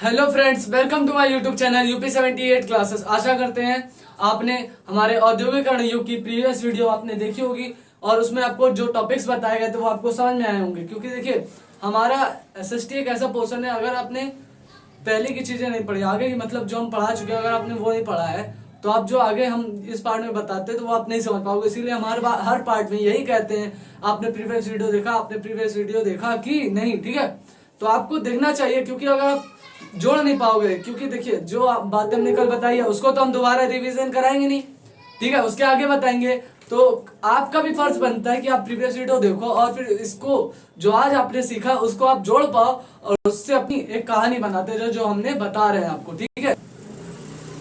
Hello friends, welcome to my YouTube channel UP 78 classes. आशा करते हैं आपने हमारे औद्योगिकरण युग की प्रीवियस वीडियो आपने देखी होगी और उसमें आपको जो टॉपिक्स बताए गए थे वो आपको समझ में आए होंगे। क्योंकि देखिए, हमारा एसएसटी एक ऐसा पोर्शन है, अगर आपने पहले की चीजें नहीं पढ़ी, आगे की मतलब जो हम पढ़ा चुके हैं, अगर आपने वो नहीं पढ़ा है तो आप जो आगे हम इस पार्ट में बताते हैं तो वो आप नहीं समझ पाओगे। इसीलिए हम हर पार्ट में यही कहते हैं, आपने प्रीवियस वीडियो देखा कि नहीं, ठीक है। तो आपको देखना चाहिए, क्योंकि अगर आप जोड़ नहीं पाओगे, क्योंकि देखिए जो बातें हमने कल बताई है उसको तो हम दोबारा रिवीजन कराएंगे नहीं, ठीक है, उसके आगे बताएंगे। तो आपका भी फर्ज बनता है कि आप प्रीवियस वीडियो देखो और फिर इसको जो आज आपने सीखा उसको आप जोड़ पाओ और उससे अपनी एक कहानी बनाते जो जो हमने बता रहे हैं आपको, ठीक है।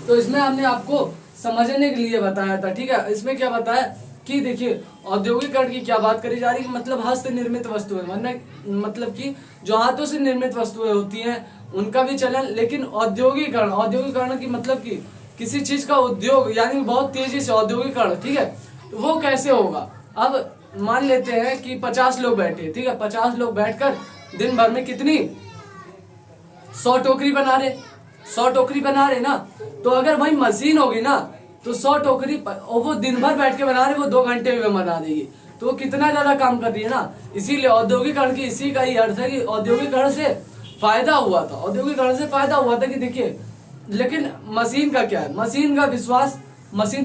तो इसमें हमने आपको समझने के लिए बताया था, ठीक है। इसमें क्या बताया कि देखिए, औद्योगिकरण की क्या बात करी जा रही है, मतलब हस्त निर्मित वस्तुएं, मतलब कि जो हाथों से निर्मित वस्तुएं होती हैं उनका भी चलन। लेकिन औद्योगिकरण की मतलब कि किसी चीज का उद्योग, यानी बहुत तेजी से औद्योगिकरण, ठीक है। तो वो कैसे होगा? अब मान लेते हैं कि 50 लोग बैठे, ठीक है, 50 लोग बैठकर दिन भर में कितनी 100 टोकरी बना रहे, 100 टोकरी बना रहे ना। तो अगर वही मशीन होगी ना तो 100 टोकरी और वो दिन भर बैठ के बना रहे, वो 2 घंटे में बना देगी। तो वो कितना ज्यादा काम कर रही है ना। इसीलिए औद्योगिकरण की इसी का ही अर्थ है कि औद्योगिकरण से फायदा हुआ था, औद्योगिकरण से फायदा हुआ था कि देखिए। लेकिन मशीन का क्या है, मशीन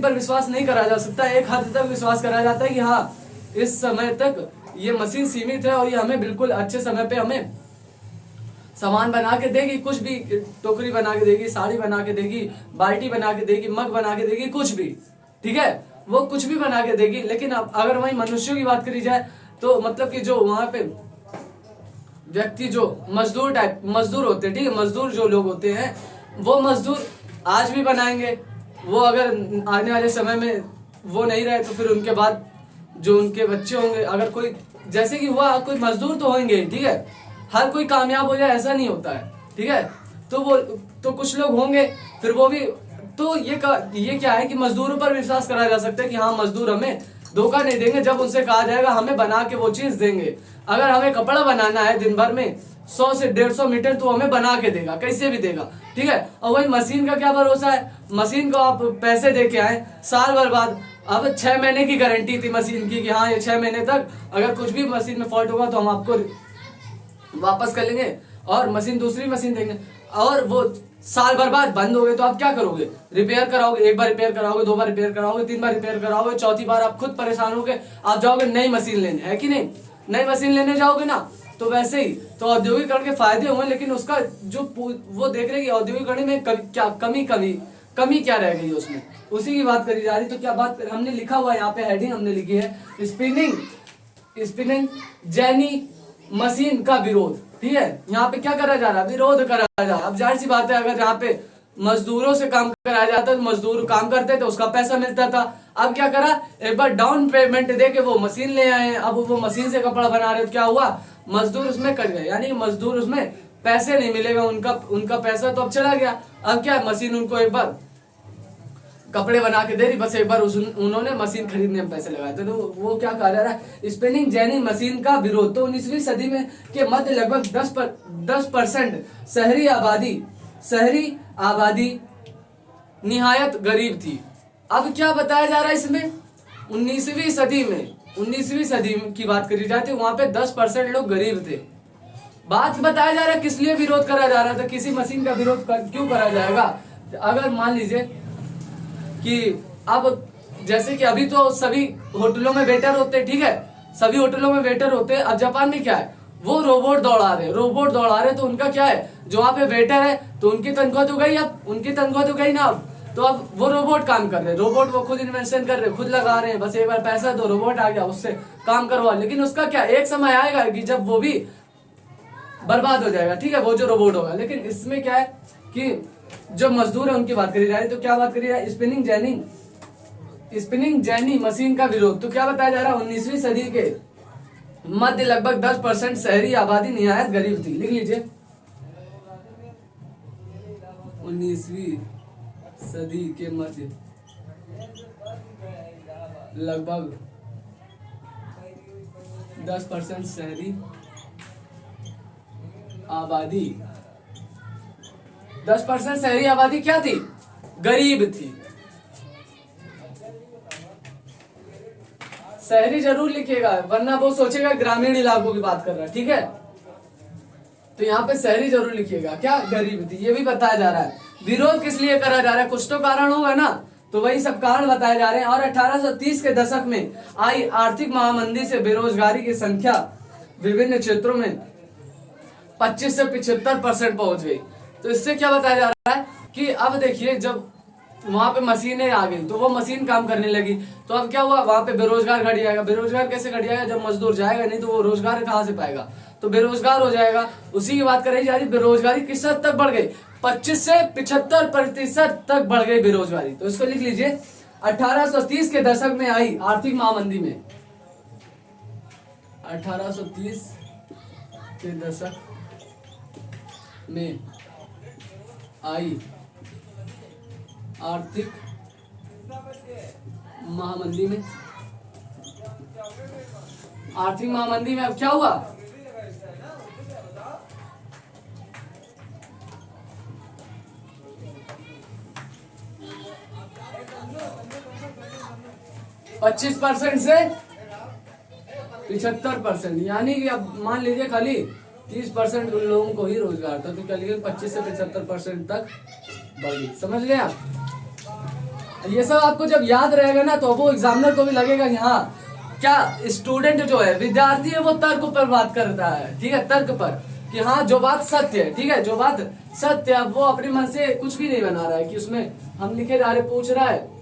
पर विश्वास नहीं करा जा सकता। एक हद तक विश्वास करा जाता है कि हाँ, इस समय तक ये मशीन सीमित है और ये हमें बिल्कुल अच्छे समय पे हमें सामान बना के देगी, कुछ भी, टोकरी बना के देगी, साड़ी बना के देगी, बाल्टी बना के देगी, मग बना के देगी, कुछ भी, ठीक है, वो कुछ भी बना के देगी। लेकिन अब अगर वही मनुष्यों की बात करी जाए तो मतलब कि जो वहां पे व्यक्ति, जो मजदूर होते हैं, ठीक है, मजदूर जो लोग होते हैं वो मजदूर आज भी बनाएंगे। वो अगर आने वाले समय में वो नहीं रहे तो फिर उनके बाद जो उनके बच्चे होंगे, अगर कोई, जैसे कि हुआ, कोई मजदूर तो होंगे, ठीक है। हर कोई कामयाब हो जाए ऐसा नहीं होता है, ठीक है। तो कुछ लोग होंगे, फिर वो भी। तो ये क्या है कि मजदूरों पर विश्वास करा जा सकता है कि हाँ, मजदूर हमें धोखा नहीं देंगे, जब उनसे कहा जाएगा हमें बना के वो चीज देंगे। अगर हमें कपड़ा बनाना है दिन भर में 100 से 150 मीटर, तो हमें बना के देगा, कैसे भी देगा, ठीक है। और वही मशीन का क्या भरोसा है, मशीन को आप पैसे दे के आए, साल भर बाद, अब 6 महीने की गारंटी थी मशीन की कि हाँ, ये 6 महीने तक अगर कुछ भी मशीन में फॉल्ट होगा तो हम आपको वापस कर लेंगे और दूसरी मशीन देंगे। और वो साल भर बाद बंद हो गए तो आप क्या करोगे? रिपेयर कराओगे, एक बार रिपेयर कराओगे, 2 बार रिपेयर कराओगे, 3 बार रिपेयर कराओगे, चौथी बार आप खुद परेशान होगे, आप जाओगे नई मशीन लेने, है कि नहीं? नई मशीन लेने जाओगे ना। तो वैसे ही तो औद्योगिकरण के फायदे हुए, लेकिन उसका जो वो देख रहे कि औद्योगिकरण में क्या कमी क्या रह गई उसमें, उसी की बात करी जा रही। तो क्या बात हमने लिखा हुआ है यहाँ पे, हेडिंग हमने लिखी है, स्पिनिंग जेनी मशीन का विरोध, ठीक है। यहाँ पे क्या करा जा रहा है? विरोध करा जा रहा है। अब जाहिर सी बात है, अगर यहाँ पे मजदूरों से काम कराया जाता तो मजदूर काम करते थे, उसका पैसा मिलता था। अब क्या करा, एक बार डाउन पेमेंट दे के वो मशीन ले आए, अब वो मशीन से कपड़ा बना रहे, तो क्या हुआ, मजदूर उसमें कट गए, यानी मजदूर उसमें पैसे नहीं मिलेगा, उनका पैसा तो अब चला गया। अब क्या, मशीन उनको एक बार कपड़े बना के दे रही, बस एक बार उन्होंने मशीन खरीदने में पैसे लगाए थे। तो वो क्या कहा जा रहा है, स्पिनिंग जेनी मशीन का विरोध। तो 19वीं सदी में के मध्य लगभग 10% शहरी आबादी निहायत गरीब थी। अब क्या बताया जा रहा है इसमें, 19वीं सदी की बात करी जाती है, वहां पे 10% लोग गरीब थे। बात बताया जा रहा है किस लिए विरोध करा जा रहा था, किसी मशीन का विरोध क्यों करा जाएगा? अगर मान लीजिए कि अब जैसे कि अभी तो सभी होटलों में वेटर होते, ठीक है, सभी होटलों में वेटर होते। अब जापान में क्या है, वो रोबोट दौड़ा रहे, तो उनका क्या है, जो वहां पे वेटर है तो उनकी तनख्वाह तो गई, अब उनकी तनख्वाह तो गई ना। अब तो अब वो रोबोट काम कर रहे हैं, रोबोट वो खुद इन्वेंशन कर रहे हैं, खुद लगा रहे हैं, बस एक बार पैसा दो, रोबोट आ गया, उससे काम करवा। लेकिन उसका क्या, एक समय आएगा कि जब वो भी बर्बाद हो जाएगा, ठीक है, वो जो रोबोट होगा। लेकिन इसमें क्या है कि जो मजदूर है उनकी बात करी जा रही। तो क्या बात करी जा रही, स्पिनिंग जेनी मशीन का विरोध। तो क्या बताया जा रहा है, 19वीं सदी के मध्य लगभग 10% शहरी आबादी निहायत गरीब थी। लिख लीजिए, 19वीं सदी के मध्य लगभग 10% शहरी आबादी 10% शहरी आबादी क्या थी? गरीब थी। शहरी जरूर लिखिएगा वरना वो सोचेगा ग्रामीण इलाकों की बात कर रहा है, ठीक है। तो यहाँ पे शहरी जरूर लिखिएगा। क्या? गरीब थी, ये भी बताया जा रहा है। विरोध किस लिए करा जा रहा है? कुछ तो कारण होगा ना, तो वही सब कारण बताए जा रहे हैं। और 1830 के दशक में आई आर्थिक महामंदी से बेरोजगारी की संख्या विभिन्न क्षेत्रों में 25 से 75% पहुंच गई। तो इससे क्या बताया जा रहा है कि अब देखिए जब वहां पे मशीनें आ गई तो वो मशीन काम करने लगी, तो अब क्या हुआ, वहां पे बेरोजगार घट जाएगा। बेरोजगार कैसे घट जाएगा? जब मजदूर जाएगा नहीं तो वो रोजगार कहाँ से पाएगा, तो बेरोजगार हो जाएगा। उसी की बात करी जा रही। बेरोजगारी किस हद तक बढ़ गई? 25 से 75% तक बढ़ गई बेरोजगारी। तो इसको लिख लीजिए, 1830 के दशक में आई आर्थिक महामंदी में, 1830 के दशक में आई आर्थिक महामंदी में, आर्थिक महामंदी में अब क्या हुआ? %25 से 75%, यानी कि अब मान लीजिए खाली 30% उन लोगों को ही रोजगार था, तो क्या लिखे 25 से 75% तक बढ़ी। समझ गए आप? ये सब आपको जब याद रहेगा ना तो वो एग्जामिनर को भी लगेगा यहाँ क्या स्टूडेंट जो है, विद्यार्थी है, वो तर्क पर बात करता है, ठीक है, तर्क पर, कि हाँ जो बात सत्य है, ठीक है, जो बात सत्य है, वो अपने मन से कुछ भी नहीं बना रहा है कि उसमें हम लिखे जा रहे, पूछ रहा है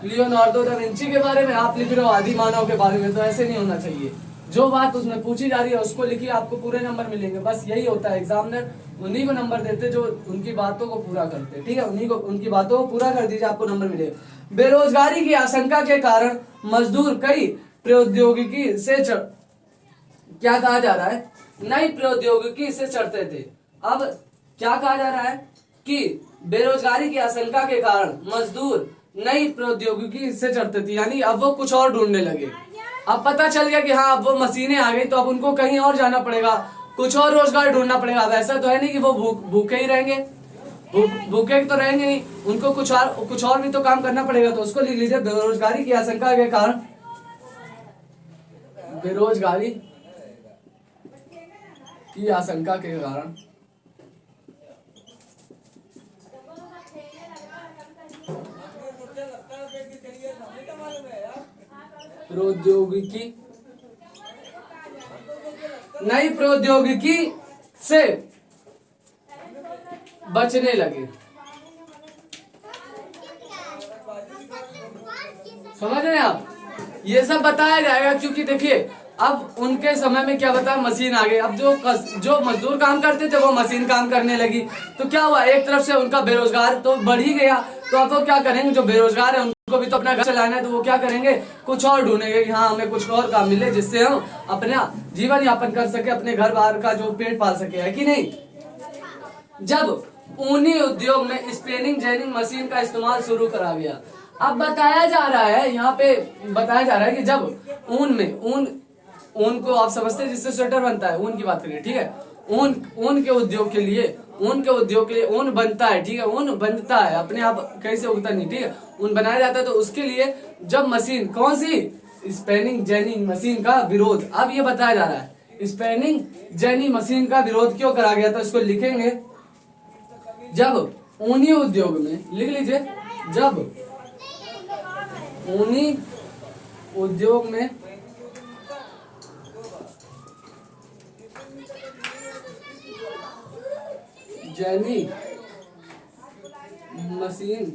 लियोनार्डो दा विंची के बारे में, आप लिख रहे हो आदि मानव के बारे में, तो ऐसे नहीं होना चाहिए। जो बात उसमें पूछी जा रही है उसको लिखिए, आपको पूरे नंबर मिलेंगे। बस यही होता है, एग्जामिनर उन्हीं को नंबर देते जो उनकी बातों को पूरा करते हैं, ठीक है, उन्हीं को, उनकी बातों को पूरा कर दीजिए, आपको नंबर मिलेगा। बेरोजगारी की आशंका के कारण मजदूर कई प्रौद्योगिकी से क्या कहा जा रहा है? नई प्रौद्योगिकी से चढ़ते थे। अब क्या कहा जा रहा है कि बेरोजगारी की आशंका के कारण मजदूर नई प्रौद्योगिकी से चढ़ते थे, यानी अब वो कुछ और ढूंढने लगे। अब पता चल गया कि हाँ अब वो मशीनें आ गई, तो अब उनको कहीं और जाना पड़ेगा, कुछ और रोजगार ढूंढना पड़ेगा। अब ऐसा तो है नहीं कि वो भूखे ही रहेंगे, भूखे तो रहेंगे नहीं, उनको कुछ और भी तो काम करना पड़ेगा। तो उसको लिख लीजिए, बेरोजगारी की आशंका के कारण, बेरोजगारी की आशंका के कारण प्रौद्योगिकी, नई प्रौद्योगिकी से बचने लगे। समझ रहे हैं आप? ये सब बताया जाएगा, क्योंकि देखिए अब उनके समय में क्या बताया, मशीन आ गई। अब जो मजदूर काम करते थे वो मशीन काम करने लगी, तो क्या हुआ, एक तरफ से उनका बेरोजगार तो बढ़ ही गया, तो अब वो क्या करेंगे, जो बेरोजगार है उनको भी तो अपना घर चलाना है, तो वो क्या करेंगे, कुछ और ढूंढेंगे कि हाँ हमें कुछ और काम मिले जिससे हम अपना जीवन यापन कर सके, अपने घर बार का जो पेट पाल सके, है कि नहीं। जब ऊनी उद्योग में स्पिनिंग जेनिंग मशीन का इस्तेमाल शुरू करा गया। अब बताया जा रहा है, यहाँ पे बताया जा रहा है कि जब ऊन को आप समझते हैं जिससे स्वेटर बनता है, ऊन की बात करें, ठीक है, ऊन के उद्योग के लिए ऊन बनता है, ठीक है, ऊन बनता है, अपने आप कैसे उगता नहीं, ठीक है, ऊन बनाया जाता है। तो उसके लिए जब मशीन, कौन सी, स्पिनिंग जेनिंग मशीन का विरोध, अब ये बताया जा रहा है स्पिनिंग जेनिंग मशीन का विरोध क्यों करा गया। तो इसको लिखेंगे, जब ऊनी उद्योग में, लिख लीजिए, जब ऊनी उद्योग में जेनिंग मशीन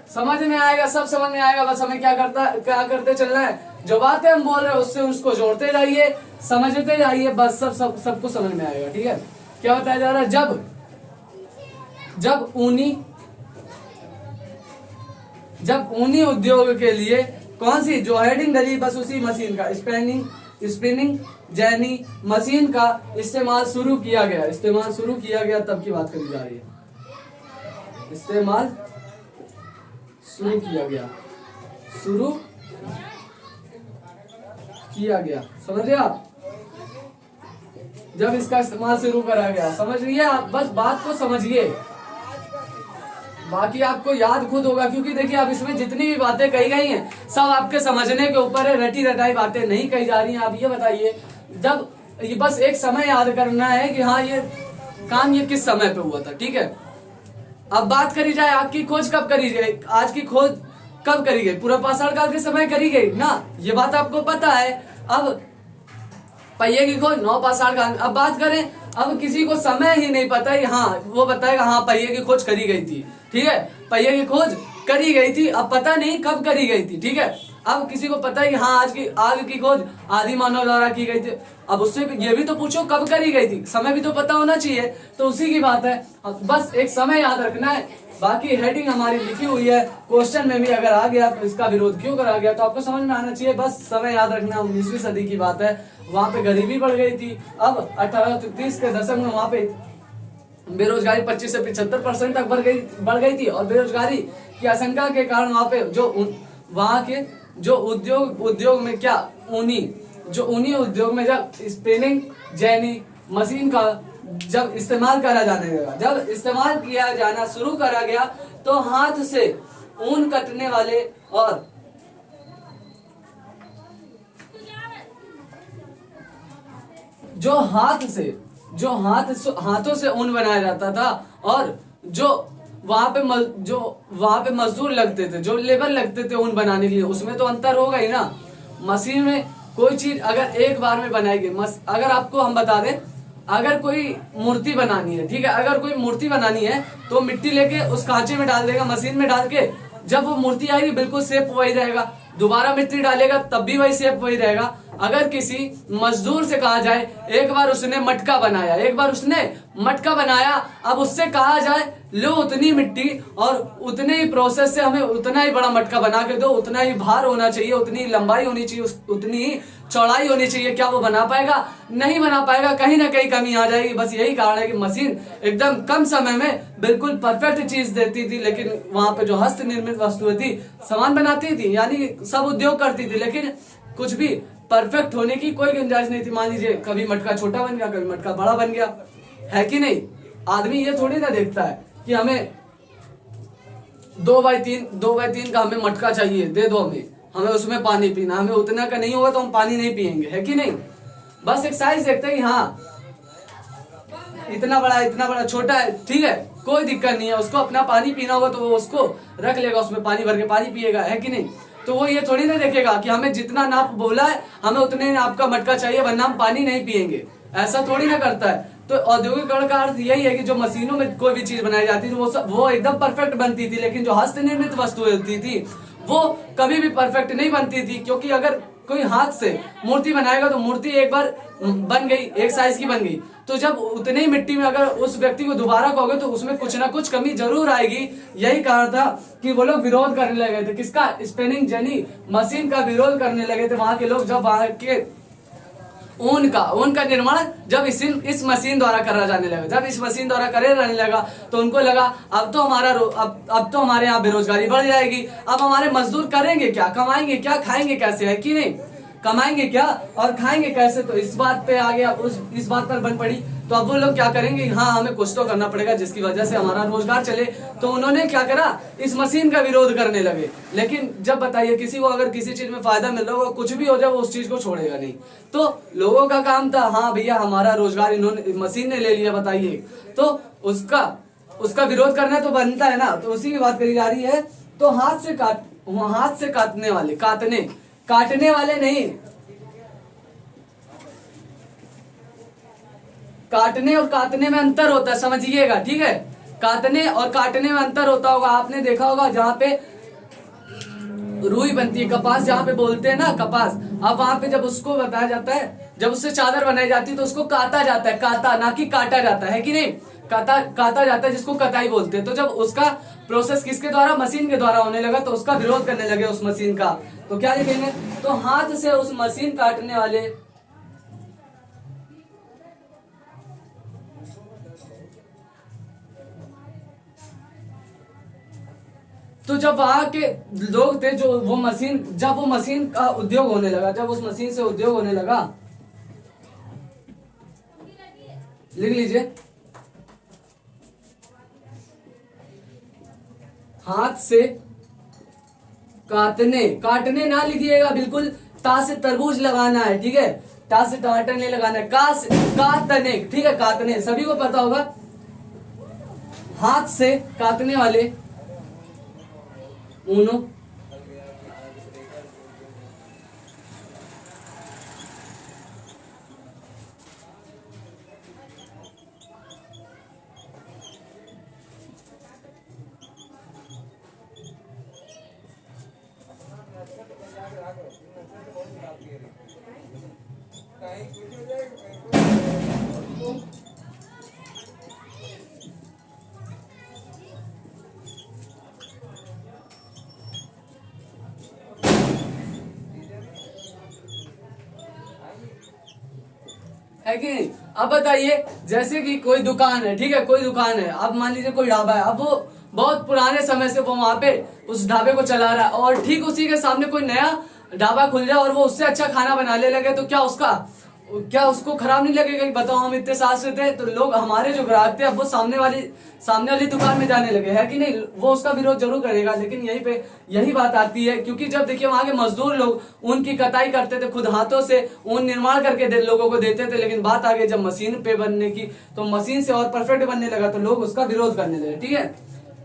समझ में आएगा, सब समझ में आएगा, बस हमें क्या करते चलना है, जो बातें हम बोल रहे हैं उससे उसको जोड़ते जाइए, समझते जाइए, बस सबको समझ में आएगा, ठीक है। क्या बताया जा रहा है, जब ऊनी उद्योग के लिए कौन सी, जो हेडिंग डली, बस उसी मशीन का स्पिनिंग जेनी मशीन का इस्तेमाल शुरू किया गया, तब की बात करी जा रही है। इस्तेमाल शुरू किया गया। समझ रहे आप? जब इसका इस्तेमाल शुरू करा गया, समझ रही है आप? बस बात को समझिए, बाकी आपको याद खुद होगा, क्योंकि देखिए अब इसमें जितनी भी बातें कही गई हैं सब आपके समझने के ऊपर है, रटी रटाई बातें नहीं कही जा रही हैं। आप ये बताइए, जब ये बस एक समय याद करना है कि हाँ ये काम ये किस समय पे हुआ था, ठीक है। अब बात करी जाए आग की खोज कब करी गई, आज की खोज कब करी गई, पूरा पाषाण काल के समय करी गई ना, ये बात आपको पता है। अब पहिए की खोज 9 पाषाण काल। अब बात करें, अब किसी को समय ही नहीं पता है, हाँ वो बताएगा हाँ पहिए की खोज करी गई थी, ठीक है, पहिए की खोज करी गई थी, अब पता नहीं कब करी गई थी, ठीक है। अब किसी को पता है कि हाँ आज की आग की खोज आदि मानव द्वारा की गई थी, अब उससे ये भी तो पूछो कब करी गई थी, समय भी तो पता होना चाहिए, तो उसी की बात है। बस एक समय याद रखना है, बाकी हेडिंग हमारी लिखी हुई है, क्वेश्चन में भी अगर आ गया तो इसका विरोध क्यों करा गया तो आपको समझ में आना चाहिए। बस समय याद रखना, 19वीं सदी की बात है, वहां पे गरीबी बढ़ गई थी। अब 1830 के दशक में वहां पे बेरोजगारी 25 से 75% तक बढ़ गई थी, और बेरोजगारी की आशंका के कारण वहां पे वहां के जो उद्योग में क्या ऊनी उद्योग में जब स्पिनिंग जेनी मशीन का जब इस्तेमाल करा जाने लगा, जब इस्तेमाल किया जाना शुरू करा गया, तो हाथ से ऊन कटने वाले और हाथों से ऊन बनाया जाता था, और जो वहां पे मजदूर लगते थे, जो लेबर लगते थे ऊन बनाने के लिए, उसमें तो अंतर होगा ही ना। मशीन में कोई चीज अगर एक बार में बनाई गई, अगर आपको हम बता दें, अगर कोई मूर्ति बनानी है, ठीक है, अगर कोई मूर्ति बनानी है तो मिट्टी लेके उस कांचे में डाल देगा, मशीन में डाल के, जब वो मूर्ति आएगी बिल्कुल शेप वही रहेगा, दोबारा मिट्टी डालेगा तब भी वही शेप वही रहेगा। अगर किसी मजदूर से कहा जाए एक बार उसने मटका बनाया, अब उससे कहा जाए लो उतनी मिट्टी और उतने ही प्रोसेस से हमें उतना ही बड़ा मटका बना के दो, उतना ही भार होना चाहिए, उतनी लंबाई होनी चाहिए, उतनी ही चौड़ाई होनी चाहिए, क्या वो बना पाएगा? नहीं बना पाएगा, कहीं ना कहीं कमी आ जाएगी। बस यही कारण है कि मशीन एकदम कम समय में बिल्कुल परफेक्ट चीज देती थी, लेकिन वहां पे जो हस्त निर्मित वस्तुएं थी सामान बनाती थी, यानी सब उद्योग करती थी, लेकिन कुछ भी परफेक्ट होने की कोई गुंजाइश नहीं थी। मान लीजिए कभी मटका छोटा बन गया, कभी मटका बड़ा बन गया, है कि नहीं? आदमी ये थोड़ी ना देखता है कि हमें 2x3 का हमें मटका चाहिए, दे दो हमें उसमें पानी पीना, हमें उतना का नहीं होगा तो हम पानी नहीं पियेंगे, है कि नहीं? बस एक साइज देखते हैं कि हाँ इतना बड़ा छोटा है, ठीक है, कोई दिक्कत नहीं है, उसको अपना पानी पीना होगा तो वो उसको रख लेगा, उसमें पानी भर के पानी पिएगा, है कि नहीं? तो वो ये थोड़ी ना देखेगा कि हमें जितना नाप बोला है हमें उतने नाप का मटका चाहिए वरना हम पानी नहीं पिएंगे, ऐसा थोड़ी ना करता है। तो औद्योगिकरण का अर्थ यही है कि जो मशीनों में कोई भी चीज बनाई जाती थी वो एकदम परफेक्ट बनती थी, लेकिन जो हस्त निर्मित वस्तुएं होती थी वो कभी भी परफेक्ट नहीं बनती थी, क्योंकि अगर कोई हाथ से मूर्ति बनाएगा तो मूर्ति एक बार बन गई, एक साइज की बन गई, तो जब उतने ही मिट्टी में अगर उस व्यक्ति को दोबारा कहोगे तो उसमें कुछ ना कुछ कमी जरूर आएगी। यही कारण था कि वो लोग विरोध करने लगे थे, किसका? स्पिनिंग जेनी मशीन का विरोध करने लगे थे वहां के लोग, जब वहां के ऊन का निर्माण जब इस मशीन द्वारा करा जाने लगा, जब इस मशीन द्वारा करे जाने लगा तो उनको लगा अब तो हमारे यहाँ बेरोजगारी बढ़ जाएगी, अब हमारे मजदूर करेंगे क्या, कमाएंगे क्या, खाएंगे कैसे, है कि नहीं? कमाएंगे क्या और खाएंगे कैसे? तो इस बात पे आ गया, इस बात पर बन पड़ी। तो अब वो लोग क्या करेंगे, हाँ हमें कुछ तो करना पड़ेगा जिसकी वजह से हमारा रोजगार चले, तो उन्होंने क्या करा, इस मशीन का विरोध करने लगे। लेकिन जब बताइए किसी को अगर किसी चीज में फायदा मिल रहा होगा, कुछ भी हो जाए वो उस चीज को छोड़ेगा नहीं। तो लोगों का काम था हाँ भैया हमारा रोजगार इन्होंने मशीन ने ले लिया, बताइए, तो उसका विरोध करना तो बनता है ना। तो उसी की बात करी जा रही है। तो हाथ से काटने वाले, काटने वाले नहीं, काटने और काटने में अंतर होता है, समझिएगा, ठीक है? काटने और काटने में अंतर होता होगा, आपने देखा होगा जहाँ पे रुई बनती है, कपास जहाँ पे बोलते हैं ना कपास, अब वहां पे जब उसको बताया जाता है, जब उससे चादर बनाई जाती है तो उसको काटा जाता है, काटा ना कि काटा जाता है कि नहीं? काटा जाता है जिसको कटाई बोलते हैं। तो जब उसका प्रोसेस किसके द्वारा, मशीन के द्वारा होने लगा तो उसका विरोध करने लगे उस मशीन का। तो क्या लिखेंगे, तो हाथ से उस मशीन काटने वाले तो जब वहां के लोग थे जो वो मशीन, जब वो मशीन का उद्योग होने लगा, जब उस मशीन से उद्योग होने लगा, लिख लीजिए, हाथ से काटने, काटने ना लिखिएगा बिल्कुल, ता से तरबूज लगाना है, ठीक है, ता से टमाटर नहीं लगाना है, का से काटने, ठीक है, काटने सभी को पता होगा, हाथ से काटने वाले ऊनो, है कि नहीं। अब बताइए, जैसे कि कोई दुकान है, ठीक है, कोई दुकान है, अब मान लीजिए कोई ढाबा है, अब वो बहुत पुराने समय से वो वहां पे उस ढाबे को चला रहा है, और ठीक उसी के सामने कोई नया ढाबा खुल जाए और वो उससे अच्छा खाना बनाने लगे, तो क्या उसको खराब नहीं लगेगा कि बताओ हम इतने साल से थे, तो लोग हमारे जो ग्राहक थे अब वो सामने वाली दुकान में जाने लगे, है कि नहीं। वो उसका विरोध जरूर करेगा, लेकिन यही बात आती है, क्योंकि जब देखिए वहां के मजदूर लोग ऊन की कटाई करते थे, खुद हाथों से ऊन निर्माण करके लोगों को देते थे, लेकिन बात आ गई जब मशीन पे बनने की, तो मशीन से और परफेक्ट बनने लगा, तो लोग उसका विरोध करने लगे, ठीक है,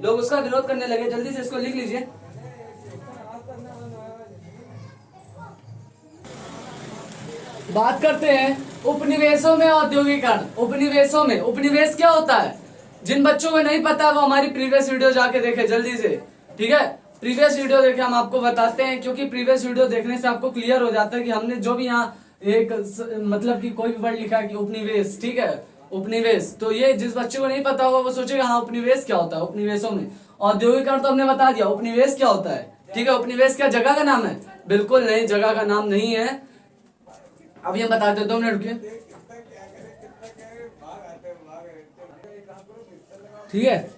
लोग उसका विरोध करने लगे। जल्दी से इसको लिख लीजिए। बात करते हैं उपनिवेशों में औद्योगिकरण। उपनिवेश क्या होता है, जिन बच्चों को नहीं पता वो हमारी प्रीवियस वीडियो जाके देखे जल्दी से, ठीक है, प्रीवियस वीडियो देखे, हम आपको बताते हैं, क्योंकि प्रीवियस वीडियो देखने से आपको क्लियर हो जाता है कि हमने जो भी यहाँ एक मतलब कि कोई भी वर्ड लिखा है कि उपनिवेश, ठीक है, उपनिवेश, तो ये जिस बच्चे को नहीं पता होगा वो सोचेगा हाँ उपनिवेश क्या होता है। उपनिवेशों में औद्योगिकरण तो हमने बता दिया, उपनिवेश क्या होता है, ठीक है, उपनिवेश क्या जगह का नाम है, बिल्कुल नहीं, जगह का नाम नहीं है। अभी हम बताते हैं, 2 मिनट रुकिए, ठीक है।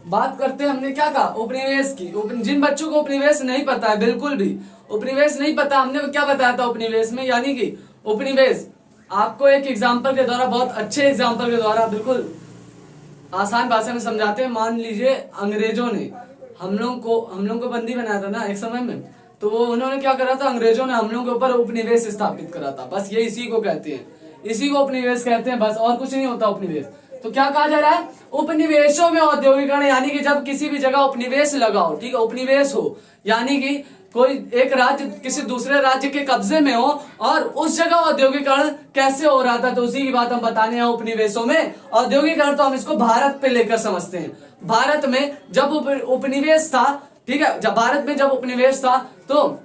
बात करते हैं हमने क्या कहा, उपनिवेश की। जिन बच्चों को उपनिवेश नहीं पता है, बिल्कुल भी उपनिवेश नहीं पता, हमने क्या बताया था उपनिवेश में, यानी कि उपनिवेश आपको एक एग्जांपल के द्वारा, बहुत अच्छे एग्जांपल के द्वारा, बिल्कुल आसान भाषा में समझाते हैं। मान लीजिए अंग्रेजों ने हम लोग को बंदी बनाया था ना एक समय में, तो वो उन्होंने क्या करा था, अंग्रेजों ने हम लोगों के ऊपर उपनिवेश स्थापित करा था, बस ये इसी को कहते हैं, इसी को उपनिवेश कहते हैं, बस और कुछ नहीं होता उपनिवेश। तो क्या कहा जा रहा है, उपनिवेशों में औद्योगिकरण, यानी कि जब किसी भी जगह उपनिवेश लगाओ, ठीक है, उपनिवेश हो, यानी कि कोई एक राज्य किसी दूसरे राज्य के कब्जे में हो और उस जगह औद्योगिकरण कैसे हो रहा था, तो उसी की बात हम बताने हैं। उपनिवेशों में औद्योगिकरण तो हम इसको भारत पे लेकर समझते हैं। भारत में जब उपनिवेश था, ठीक है, जब भारत में जब उपनिवेश था तो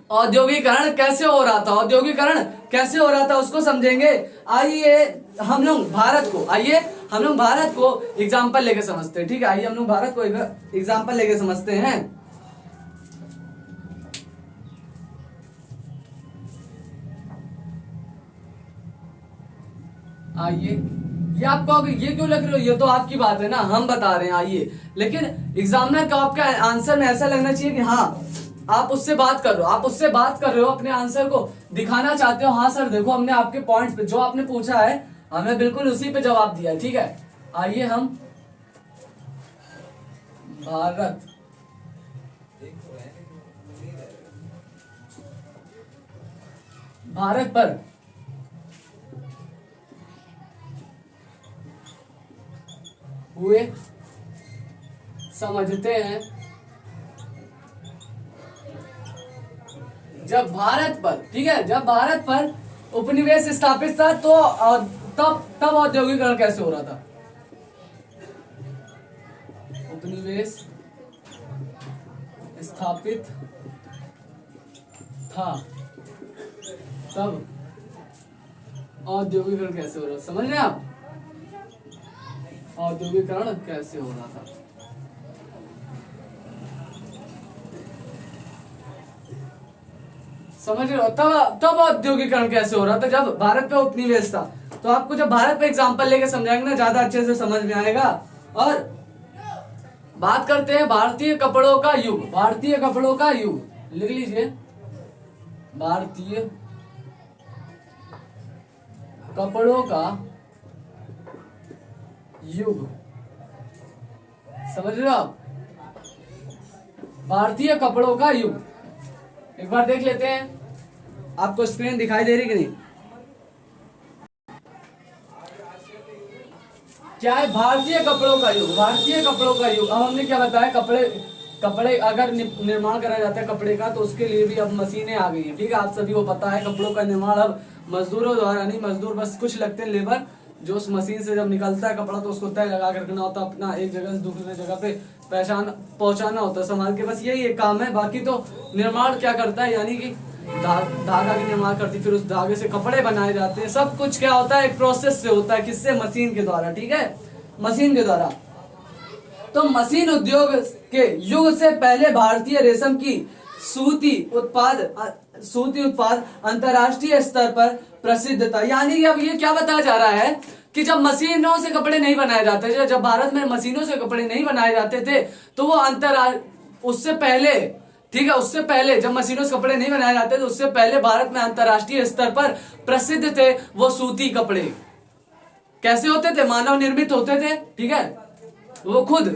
औद्योगिकरण कैसे हो रहा था, औद्योगिकरण कैसे हो रहा था उसको समझेंगे। आइए हम लोग भारत को एग्जाम्पल लेके समझते हैं, ठीक है, आइए हम लोग भारत को एग्जाम्पल लेके समझते हैं। आइए, ये आपको ये क्यों लग रही हो, ये तो आपकी बात है ना, हम बता रहे हैं, आइए, लेकिन एग्जामिनर का आपका आंसर में ऐसा लगना चाहिए कि हाँ आप उससे बात कर रहे हो, अपने आंसर को दिखाना चाहते हो, हाँ सर देखो हमने आपके पॉइंट पे जो आपने पूछा है हमें बिल्कुल उसी पे जवाब दिया, ठीक है। आइए हम भारत पर हुए समझते हैं, जब भारत पर, ठीक है, जब भारत पर उपनिवेश स्थापित था तो तब औद्योगिकरण कैसे हो रहा था, उपनिवेश स्थापित था तब औद्योगिकरण कैसे हो रहा था, समझ रहे हैं आप, औद्योगिकरण कैसे हो रहा था। समझ रहे हो, तब औद्योगिकरण कैसे हो रहा था, जब भारत पे उपनिवेश था। तो आपको जब भारत पे एग्जांपल लेके समझाएंगे ना ज्यादा अच्छे से समझ में आएगा। और बात करते हैं भारतीय कपड़ों का युग। भारतीय कपड़ों का युग लिख लीजिए, भारतीय कपड़ों का युग। समझ रहे हो आप? भारतीय कपड़ों का युग। एक बार देख लेते हैं, आपको स्क्रीन दिखाई दे रही कि नहीं? क्या है भारतीय कपड़ों का युग? भारतीय कपड़ों का युग। अब हमने क्या बताया, कपड़े अगर निर्माण करा जाता है कपड़े का, तो उसके लिए भी अब मशीनें आ गई हैं। ठीक है, आप सभी को पता है कपड़ों का निर्माण अब मजदूरों द्वारा नहीं, मजदूर बस कुछ लगते हैं लेबर, जो उस मशीन से जब निकलता है कपड़ा तो उसको तय लगा कर रखना होता है, अपना एक जगह से दूसरे जगह पे पहचान पहुंचाना होता है संभाल के, बस यही एक काम है। बाकी तो निर्माण क्या करता है, यानी कि धागा की निर्माण करती, फिर उस धागे से कपड़े बनाए जाते हैं। सब कुछ क्या होता है, एक प्रोसेस से होता है। किससे? मशीन के द्वारा। ठीक है, मशीन के द्वारा। तो मशीन उद्योग के युग से पहले भारतीय रेशम की सूती उत्पाद अंतरराष्ट्रीय स्तर पर प्रसिद्ध था। यानी कि अब ये क्या बताया जा रहा है कि जब मशीनों से कपड़े नहीं बनाए जाते थे, जब भारत में मशीनों से कपड़े नहीं बनाए जाते थे, तो वो उससे पहले, ठीक है, उससे पहले जब मशीनों से कपड़े नहीं बनाए जाते थे, उससे पहले भारत में अंतरराष्ट्रीय स्तर पर प्रसिद्ध थे वो सूती कपड़े। कैसे होते थे? मानव निर्मित होते थे। ठीक है, वो खुद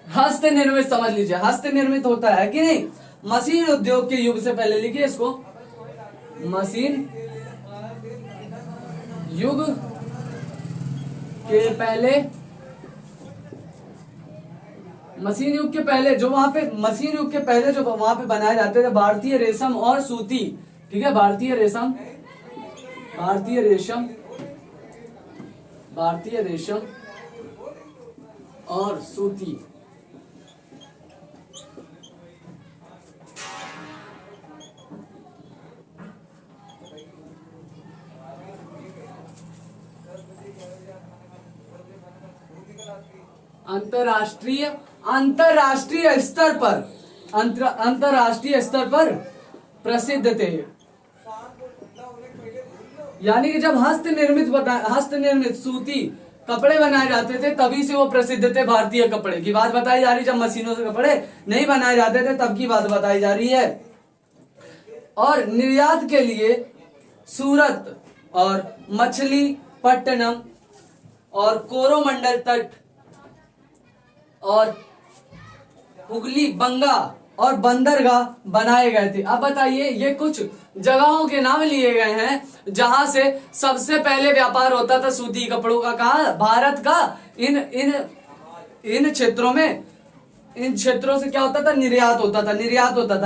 हस्त निर्मित, समझ लीजिए हस्त निर्मित होता है कि नहीं। मशीन उद्योग के युग से पहले, लिखिए इसको, मशीन युग के पहले, मशीन युग के पहले जो वहां पे, मशीन युग के पहले जो वहां पे बनाए जाते थे भारतीय रेशम और सूती। ठीक है, भारतीय रेशम और सूती। अंतरराष्ट्रीय स्तर पर प्रसिद्ध थे। यानी कि जब हस्त निर्मित सूती कपड़े बनाए जाते थे तभी से वो प्रसिद्ध थे। भारतीय कपड़े की बात बताई जा रही, जब मशीनों से कपड़े नहीं बनाए जाते थे तब की बात बताई जा रही है। और निर्यात के लिए सूरत और मछलीपट्टनम और कोरोमंडल तट और हुगली, बंगा और बंदरगाह बनाए गए थे। अब बताइए, ये कुछ जगहों के नाम लिए गए हैं जहां से सबसे पहले व्यापार होता था सूती कपड़ों का। कहा? भारत का इन क्षेत्रों में, इन क्षेत्रों से क्या होता था? निर्यात होता था,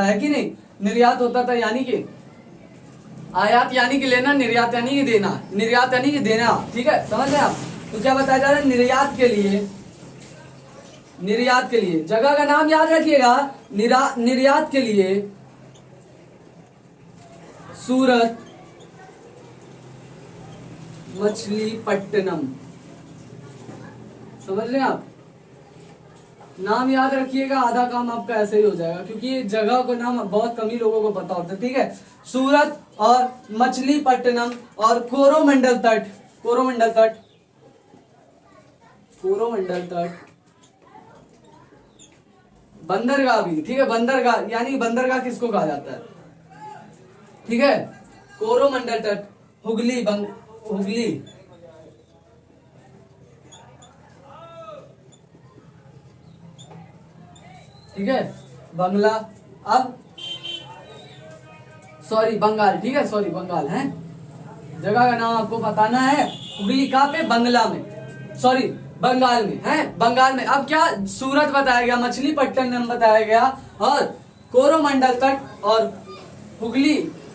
है कि नहीं? निर्यात होता था, यानी कि आयात यानी कि लेना, निर्यात यानी कि देना, निर्यात यानी कि देना। ठीक है, समझ रहे आप? तो क्या बताया जा रहा है, निर्यात के लिए जगह का नाम याद रखिएगा। निर्यात के लिए सूरत, मछलीपट्टनम, समझ रहे हैं आप? नाम याद रखिएगा, आधा काम आपका ऐसे ही हो जाएगा, क्योंकि ये जगह का नाम बहुत कम ही लोगों को पता होता है। ठीक है, सूरत और मछलीपट्टनम और कोरोमंडल तट, बंदरगाह भी। ठीक है, बंदरगाह यानी बंदरगाह किसको कहा जाता है? ठीक है, कोरोमंडल तट, हुगली, ठीक है, बंगाल। ठीक है, बंगाल है, जगह का नाम आपको बताना है। हुगली कहाँ पे? बंगाल में है, बंगाल में। अब क्या? सूरत बताया गया, मछलीपट्टनम बताया गया और कोरोमंडल तट और हुगली,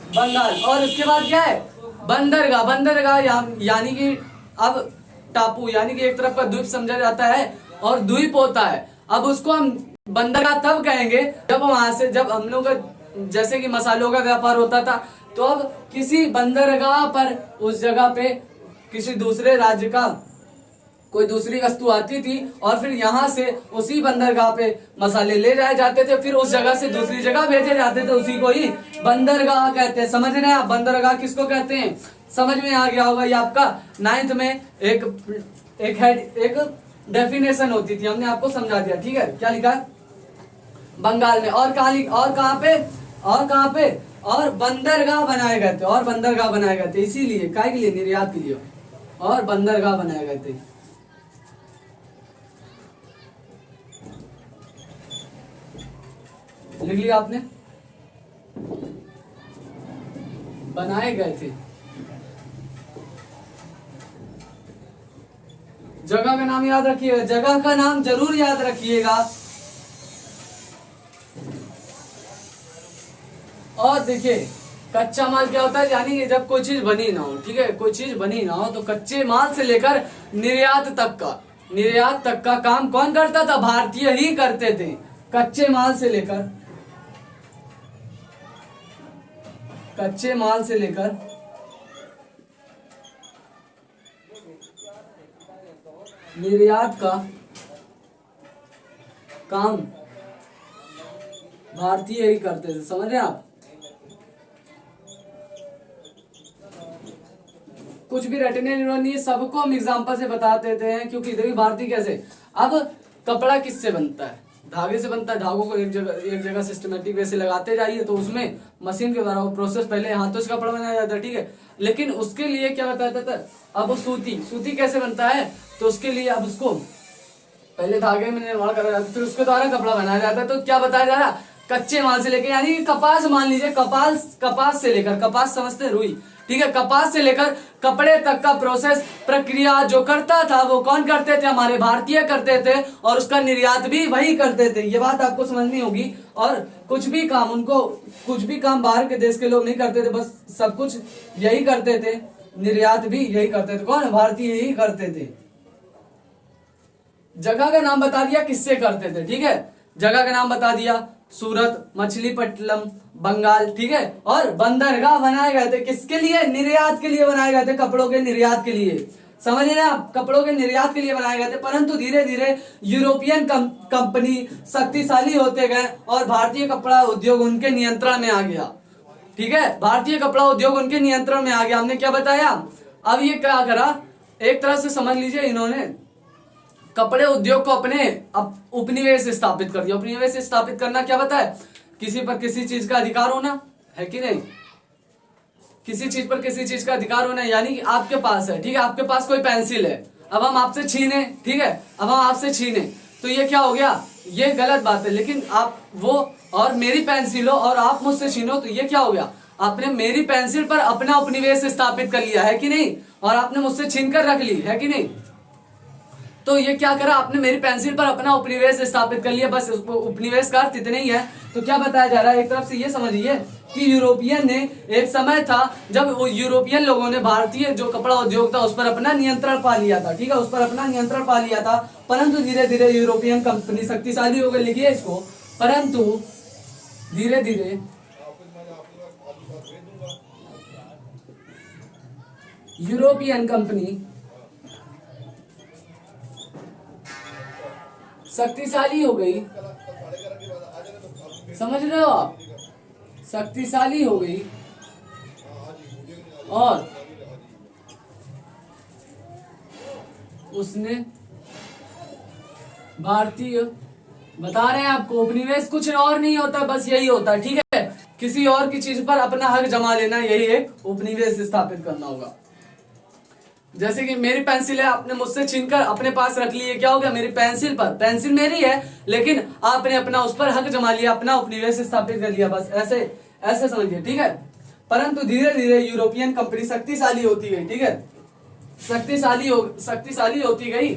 बंगाल। और उसके बाद क्या है? बंदरगाह यानी कि अब टापू, यानी कि एक तरफ का द्वीप समझा जाता है और द्वीप होता है। अब उसको हम बंदरगाह तब कहेंगे जब वहां से, जब हम लोग का जैसे कि मसालों का व्यापार होता था, तो अब किसी बंदरगाह पर उस जगह पे किसी दूसरे राज्य का कोई दूसरी वस्तु आती थी और फिर यहाँ से उसी बंदरगाह पे मसाले ले जाए जाते थे, फिर उस जगह से दूसरी जगह भेजे जाते थे, उसी को ही बंदरगाह कहते हैं। समझ रहे हैं आप? बंदरगाह किसको कहते हैं? समझ में आ गया होगा ये आपका 9th में एक डेफिनेशन होती थी, हमने आपको समझा दिया। ठीक है, क्या लिखा है? बंगाल में। और कहाँ पे? और कहाँ पे? और बंदरगाह बनाए गए थे, और बंदरगाह बनाए गए थे, इसीलिए काय के लिए? निर्यात के लिए, और बंदरगाह बनाए गए थे। लिख लिया आपने? बनाए गए थे। जगह का नाम याद रखिएगा, जगह का नाम जरूर याद रखिएगा। और देखिए, कच्चा माल क्या होता है? यानी कि जब कोई चीज बनी ना हो, ठीक है, कोई चीज बनी ना हो, तो कच्चे माल से लेकर निर्यात तक का काम कौन करता था? भारतीय ही करते थे। कच्चे माल से लेकर निर्यात का काम भारतीय ही करते थे। समझ रहे हैं आप? कुछ भी रटने नहीं, सबको हम एग्जांपल से बता देते हैं, क्योंकि देखिए भारतीय कैसे। अब कपड़ा किससे बनता है? धागे से बनता है। धागों को एक जगह सिस्टमेटिक वे से लगाते जाइए, तो उसमें मशीन के द्वारा वो प्रोसेस, पहले हाथों से कपड़ा बनाया जाता है, ठीक है, लेकिन उसके लिए क्या बताया था? अब वो सूती कैसे बनता है? तो उसके लिए अब उसको पहले धागे में निर्माण करा जाता है, फिर उसके द्वारा कपड़ा बनाया जाता है। तो क्या बताया जा रहा? कच्चे माल से लेकर, यानी कपास, मान लीजिए कपास से लेकर, कपास समझते हैं, रुई, ठीक है, कपास से लेकर कपड़े तक का प्रोसेस, प्रक्रिया जो करता था वो कौन करते थे? हमारे भारतीय करते थे, और उसका निर्यात भी वही करते थे। ये बात आपको समझनी होगी। और कुछ भी काम बाहर के देश के लोग नहीं करते थे, बस सब कुछ यही करते थे, निर्यात भी यही करते थे। कौन? भारतीय ही करते थे। जगह का नाम बता दिया किससे करते थे, ठीक है, जगह का नाम बता दिया, सूरत, मछलीपट्टनम, बंगाल, ठीक है। और बंदरगाह बनाए गए थे किसके लिए? निर्यात के लिए बनाए गए थे, कपड़ों के निर्यात के लिए। समझ रहे हैं आप? कपड़ों के निर्यात के लिए बनाए गए थे। परंतु धीरे धीरे यूरोपियन कंपनी शक्तिशाली होते गए और भारतीय कपड़ा उद्योग उनके नियंत्रण में आ गया। ठीक है, भारतीय कपड़ा उद्योग उनके नियंत्रण में आ गया। हमने क्या बताया? अब ये क्या करा, एक तरह से समझ लीजिए, इन्होंने कपड़े उद्योग को अपने उपनिवेश स्थापित कर दिया। उपनिवेश स्थापित करना क्या बताया? किसी पर किसी चीज का अधिकार होना है कि नहीं? किसी चीज पर किसी चीज का अधिकार होना है, यानी कि आपके पास है, ठीक है, आपके पास कोई पेंसिल है, अब हम आपसे छीने, ठीक है, अब हम आपसे छीने, तो ये क्या हो गया? ये गलत बात है। लेकिन आप वो और मेरी पेंसिल हो और आप मुझसे छीनो, तो ये क्या हो गया? आपने मेरी पेंसिल पर अपना उपनिवेश स्थापित कर लिया है कि नहीं, और आपने मुझसे छीन कर रख ली है कि नहीं। तो ये क्या करा? आपने मेरी पेंसिल पर अपना उपनिवेश स्थापित कर लिया, बस उपनिवेश का अर्थ इतने ही है। तो क्या बताया जा रहा है? एक तरफ से ये समझिए कि यूरोपियन ने, एक समय था जब वो यूरोपियन लोगों ने भारतीय जो कपड़ा उद्योग था उस पर अपना नियंत्रण पा लिया था, ठीक है, उस पर अपना नियंत्रण पा लिया था। परंतु धीरे धीरे यूरोपियन कंपनी शक्तिशाली हो गई, लिखिए इसको, परंतु धीरे धीरे यूरोपियन कंपनी शक्तिशाली हो गई। समझ रहे हो आप? शक्तिशाली हो गई और उसने भारतीय, बता रहे हैं आपको, उपनिवेश कुछ और नहीं होता, बस यही होता है, ठीक है, किसी और की चीज पर अपना हक जमा लेना, यही एक उपनिवेश स्थापित करना होगा। जैसे कि मेरी पेंसिल है, आपने मुझसे छीनकर अपने पास रख ली है, क्या हो गया? मेरी पेंसिल पर, पेंसिल मेरी है लेकिन आपने अपना उस पर हक जमा लिया, अपना उपनिवेश स्थापित कर लिया, बस ऐसे समझिए, ठीक है। परंतु धीरे धीरे यूरोपियन कंपनी शक्तिशाली होती गई, ठीक है, शक्तिशाली होती गई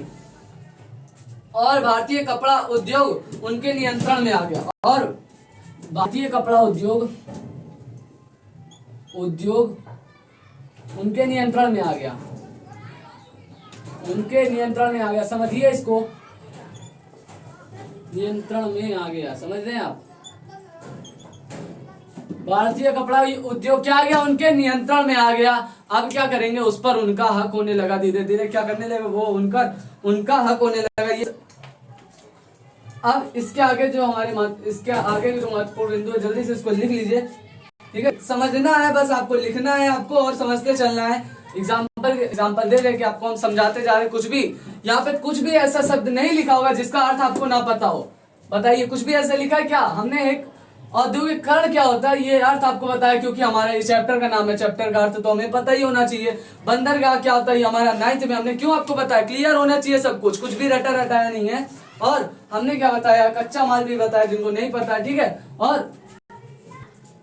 और भारतीय कपड़ा उद्योग उनके नियंत्रण में आ गया। और भारतीय कपड़ा उद्योग उनके नियंत्रण में आ गया, उनके नियंत्रण में आ गया। समझिए इसको, नियंत्रण में आ गया, समझ रहे हैं आप? भारतीय कपड़ा उद्योग क्या आ गया? उनके नियंत्रण में आ गया। अब क्या करेंगे? उस पर उनका हक होने लगा, धीरे धीरे क्या करने लगे? वो उनका हक होने लगा। ये अब इसके आगे जो महत्वपूर्ण बिंदु है, जल्दी से इसको लिख लीजिए, ठीक है, समझना है, बस आपको लिखना है आपको और समझते चलना है। एग्जाम्पल दे रहे कि आपको हम समझाते जा रहे हैं। कुछ भी यहाँ पे कुछ भी ऐसा शब्द नहीं लिखा होगा जिसका अर्थ आपको ना पता हो। बताइए कुछ भी ऐसा लिखा है क्या? हमने एक औद्योगिकरण क्या होता है ये अर्थ आपको बताया, क्योंकि हमारा इस चैप्टर का नाम है, चैप्टर का अर्थ तो हमें पता ही होना चाहिए। बंदरगाह क्या होता है हमारा 9th में हमने क्यों आपको बताया, क्लियर होना चाहिए सब कुछ, कुछ भी रटा रटाया नहीं है। और हमने क्या बताया, कच्चा माल भी बताया जिनको नहीं पता है, ठीक है। और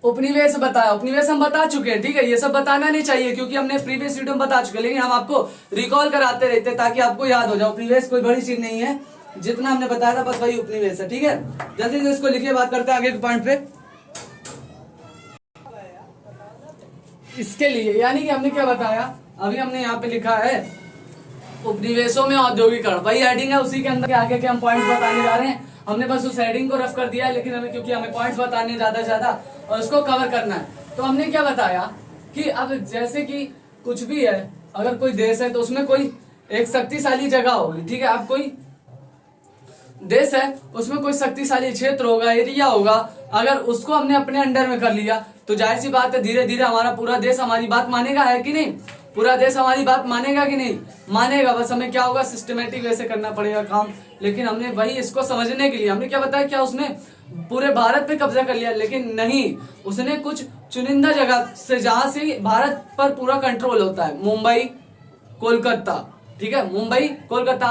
उपनिवेश बताया, उपनिवेश हम बता चुके हैं, ठीक है। ये सब बताना नहीं चाहिए क्योंकि हमने प्रीवियस वीडियो में बता चुके हैं, लेकिन हम आपको रिकॉल कराते रहते हैं ताकि आपको याद हो जाए। उपनिवेश कोई बड़ी चीज नहीं है, जितना हमने बताया था बस वही उपनिवेश है, ठीक है। जल्दी से इसको लिखिए, बात करते हैं आगे के पॉइंट पे। इसके लिए यानी कि हमने क्या बताया, अभी हमने यहाँ पे लिखा है उपनिवेशों में औद्योगिकरण, वही हेडिंग है, उसी के अंदर आगे के हम पॉइंट्स बताने जा रहे हैं। हमने बस उस हेडिंग को रफ कर दिया है, लेकिन हमें क्योंकि हमें पॉइंट्स बताने ज्यादा से ज्यादा और उसको कवर करना है, तो हमने क्या बताया कि अब जैसे कि कुछ भी है, अगर कोई देश है तो उसमें कोई एक शक्तिशाली जगह होगी, ठीक है। अब कोई देश है उसमें कोई शक्तिशाली क्षेत्र होगा, एरिया होगा, अगर उसको हमने अपने अंडर में कर लिया तो जाहिर सी बात है धीरे धीरे हमारा पूरा देश हमारी बात मानेगा, है कि नहीं? पूरा देश हमारी बात मानेगा कि नहीं? मानेगा। बस हमें क्या होगा, सिस्टमेटिक वे से करना पड़ेगा काम। लेकिन हमने वही इसको समझने के लिए हमने क्या बताया, क्या उसने पूरे भारत पे कब्जा कर लिया? लेकिन नहीं, उसने कुछ चुनिंदा जगह से, जहां से भारत पर पूरा कंट्रोल होता है, मुंबई, कोलकाता, ठीक है। मुंबई, कोलकाता,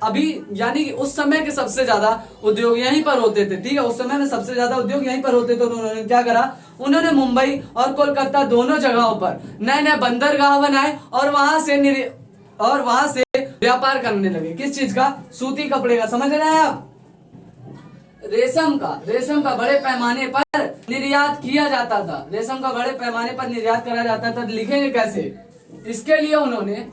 अभी यानी कि उस समय के सबसे ज्यादा उद्योग यहीं पर होते थे, ठीक है। उस समय में सबसे ज्यादा उद्योग यहीं पर होते थे, तो उन्होंने क्या करा, उन्होंने मुंबई और कोलकाता दोनों जगहों पर नए नए बंदरगाह बनाए और वहां से व्यापार करने लगे। किस चीज का? सूती कपड़े का, समझ रहे हैं आप? रेशम का बड़े पैमाने पर निर्यात किया जाता था, रेशम का बड़े पैमाने पर निर्यात करा जाता था। लिखेंगे कैसे? इसके लिए उन्होंने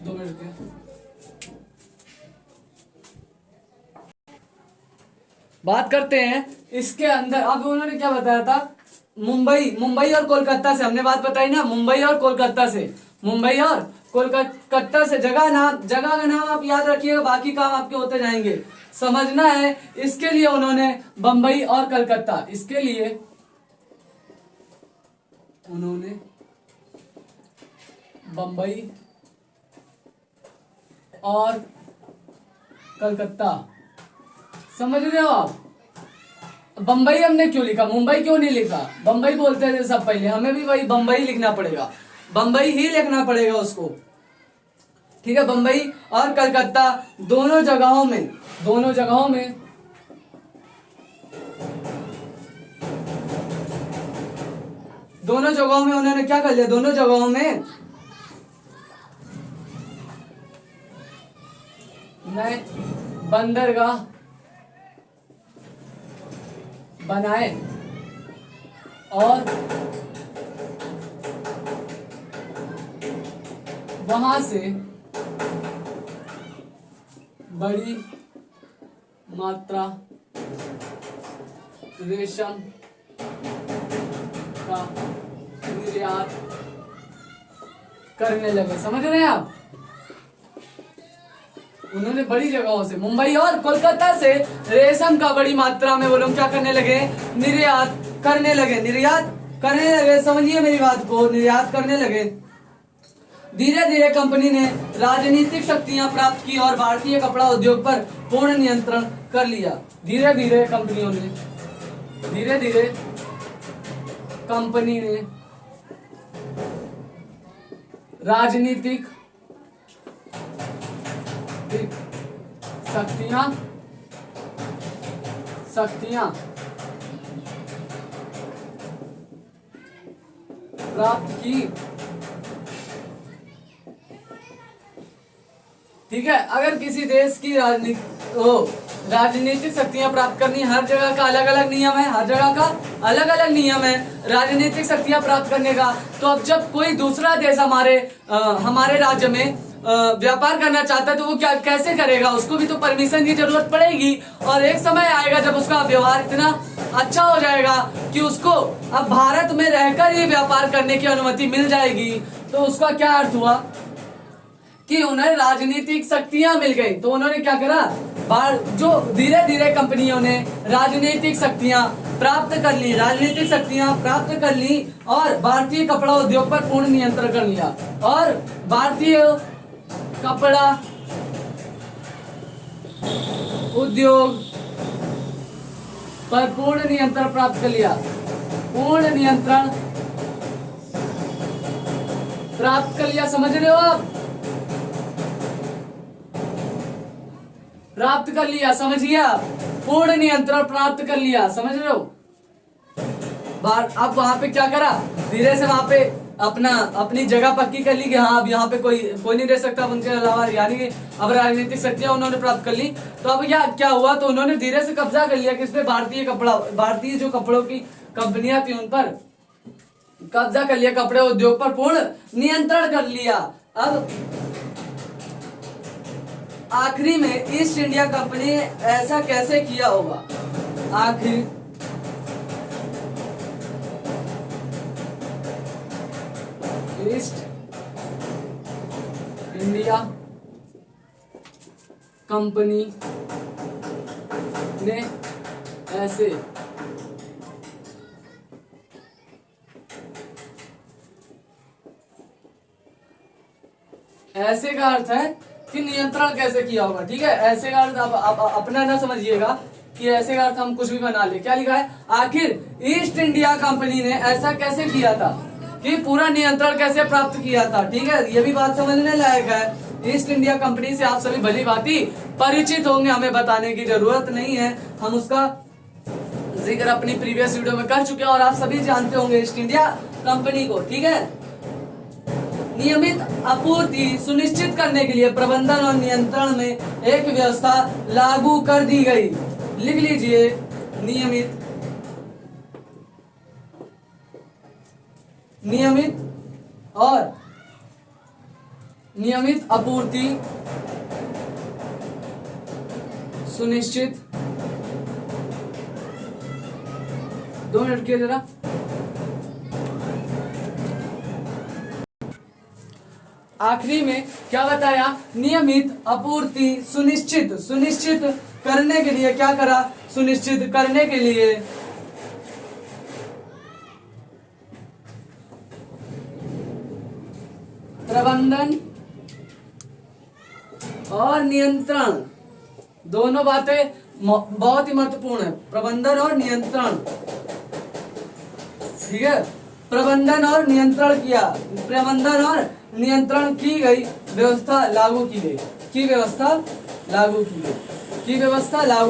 2 मिनट के बात करते हैं। इसके अंदर अब उन्होंने क्या बताया था, मुंबई और कोलकाता से हमने बात बताई ना, मुंबई और कोलकाता से जगह का नाम आप याद रखिएगा, बाकी काम आपके होते जाएंगे, समझना है। इसके लिए उन्होंने बंबई और कलकत्ता, इसके लिए उन्होंने बंबई और कलकत्ता, समझ रहे हो आप? बंबई हमने क्यों लिखा, मुंबई क्यों नहीं लिखा? बंबई बोलते थे सब पहले, हमें भी वही बंबई लिखना पड़ेगा, बंबई ही लिखना पड़ेगा उसको, ठीक है। बंबई और कलकत्ता दोनों जगहों में उन्होंने क्या कर लिया, दोनों जगहों में नए बंदरगाह बनाए और वहां से बड़ी मात्रा रेशम का निर्यात करने लगे, समझ रहे हैं आप? उन्होंने बड़ी जगहों से, मुंबई और कोलकाता से रेशम का बड़ी मात्रा में वो लोग क्या करने लगे, निर्यात करने लगे, समझिए मेरी बात को, निर्यात करने लगे। धीरे धीरे कंपनी ने राजनीतिक शक्तियां प्राप्त की और भारतीय कपड़ा उद्योग पर पूर्ण नियंत्रण कर लिया। धीरे धीरे कंपनी ने राजनीतिक शक्तियां प्राप्त की, ठीक है। अगर किसी देश की राजनीतिक शक्तियां प्राप्त करनी, हर जगह का अलग अलग नियम है, राजनीतिक शक्तियां प्राप्त करने का। तो अब जब कोई दूसरा देश हमारे राज्य में व्यापार करना चाहता है तो वो कैसे करेगा, उसको भी तो परमिशन की जरूरत पड़ेगी। और एक समय आएगा जब उसका व्यवहार इतना अच्छा हो जाएगा कि उसको अब भारत में रहकर ही व्यापार करने की अनुमति मिल जाएगी। तो उसका क्या अर्थ हुआ कि उन्हें राजनीतिक शक्तियां मिल गई, तो उन्होंने क्या करा, जो धीरे धीरे कंपनियों ने राजनीतिक शक्तियां प्राप्त कर ली, राजनीतिक शक्तियां प्राप्त कर ली और भारतीय कपड़ा उद्योग पर पूर्ण नियंत्रण कर लिया, और भारतीय कपड़ा उद्योग पर पूर्ण नियंत्रण प्राप्त कर लिया, पूर्ण नियंत्रण प्राप्त कर लिया। समझ रहे हो आप? प्राप्त कर लिया, समझिए आप, पूर्ण नियंत्रण प्राप्त कर लिया, समझ रहे हो? अब वहां पे क्या करा, धीरे से वहां पे अपनी जगह पक्की कर ली कि हाँ अब यहाँ पे कोई नहीं रह सकता उनके अलावा, यानी कि अब राजनीतिक शक्तियां उन्होंने प्राप्त कर ली। तो अब क्या हुआ, तो उन्होंने धीरे से कब्जा कर लिया किस पे, भारतीय जो कपड़ों की कंपनियां थी उन पर कब्जा कर लिया, कपड़े उद्योग पर पूर्ण नियंत्रण कर लिया। अब आखिरी में ईस्ट इंडिया कंपनी ने ऐसा कैसे किया होगा, आखिर ईस्ट इंडिया कंपनी ने ऐसे का अर्थ है कि नियंत्रण कैसे किया होगा, ठीक है। ऐसे का अर्थ आप अपना ना समझिएगा कि ऐसे का अर्थ हम कुछ भी बना ले। क्या लिखा है, आखिर ईस्ट इंडिया कंपनी ने ऐसा कैसे किया था, कि पूरा नियंत्रण कैसे प्राप्त किया था, ठीक है। ये भी बात समझने लायक है। ईस्ट इंडिया कंपनी से आप सभी भली भांति परिचित होंगे, हमें बताने की जरूरत नहीं है, हम उसका जिक्र अपनी प्रीवियस वीडियो में कर चुके हैं और आप सभी जानते होंगे ईस्ट इंडिया कंपनी को, ठीक है। नियमित आपूर्ति सुनिश्चित करने के लिए प्रबंधन और नियंत्रण में एक व्यवस्था लागू कर दी गई। लिख लीजिए, नियमित आपूर्ति सुनिश्चित, 2 मिनट के जरा, आखिरी में क्या बताया, नियमित आपूर्ति सुनिश्चित करने के लिए क्या करा, सुनिश्चित करने के लिए प्रबंधन और नियंत्रण, दोनों बातें बहुत ही महत्वपूर्ण है, प्रबंधन और नियंत्रण, ठीक है। प्रबंधन और नियंत्रण किया, प्रबंधन और नियंत्रण की गई, व्यवस्था लागू की गई, की व्यवस्था लागू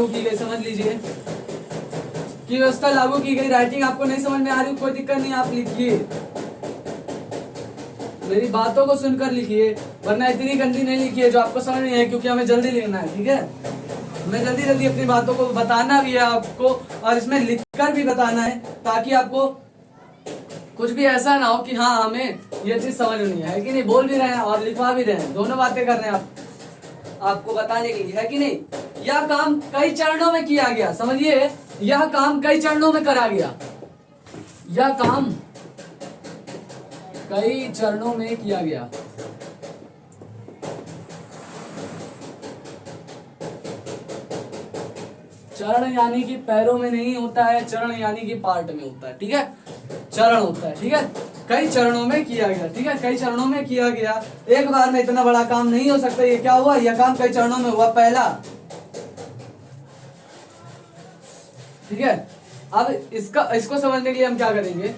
की गई, समझ लीजिए, की व्यवस्था लागू की गई। राइटिंग आपको नहीं समझ में आ रही, कोई दिक्कत नहीं, आप लिखिए, मेरी बातों को सुनकर लिखिए, वरना इतनी गंदी नहीं लिखिए जो आपको समझ नहीं है, क्योंकि हमें जल्दी लिखना है, ठीक है। हमें जल्दी अपनी बातों को बताना भी है आपको, और इसमें लिखकर भी बताना है, ताकि आपको कुछ भी ऐसा ना हो कि हाँ हमें ये चीज समझ नहीं है कि नहीं, बोल भी रहे हैं और लिखवा भी रहे हैं, दोनों बातें कर रहे हैं आपको बताने के लिए, है कि नहीं। यह काम कई चरणों में किया गया, समझिए, यह काम कई चरणों में करा गया, यह काम कई चरणों में किया गया। चरण यानी कि पैरों में नहीं होता है, चरण यानी कि पार्ट में होता है, ठीक है, चरण होता है, ठीक है। कई चरणों में किया गया, ठीक है, कई चरणों में किया गया, एक बार में इतना बड़ा काम नहीं हो सकता। ये क्या हुआ, यह काम कई चरणों में हुआ, पहला, ठीक है। अब इसको समझने के लिए हम क्या करेंगे,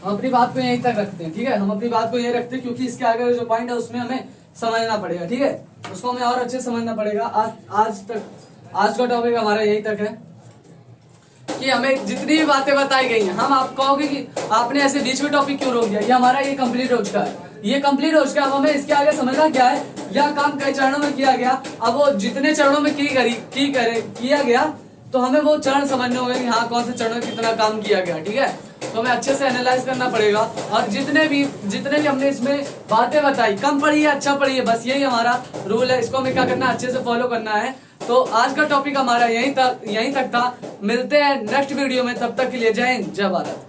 हम अपनी बात को यहीं तक रखते हैं, ठीक है, हम अपनी बात को यहीं रखते हैं, क्योंकि इसके आगे जो पॉइंट है उसमें हमें समझना पड़ेगा, ठीक है, उसको हमें और अच्छे से समझना पड़ेगा। आज का टॉपिक हमारा यही तक है कि हमें जितनी भी बातें बताई गई हैं, हम आप कहोगे कि आपने ऐसे बीच में टॉपिक क्यों रोक दिया, ये हमारा ये कंप्लीट हो चुका है, ये कंप्लीट हो चुका है। अब हमें इसके आगे समझना क्या है, यह काम कई चरणों में किया गया, अब वो जितने चरणों में किया गया, तो हमें वो चरण समझने होंगे कि हाँ कौन से चरणों में कितना काम किया गया, ठीक है। तो हमें अच्छे से एनालाइज करना पड़ेगा, और जितने भी हमने इसमें बातें बताई, कम पढ़िए अच्छा पढ़िए, बस यही हमारा रूल है, इसको हमें क्या करना है, अच्छे से फॉलो करना है। तो आज का टॉपिक हमारा यहीं तक था, मिलते हैं नेक्स्ट वीडियो में, तब तक के लिए जय हिंद, जय भारत।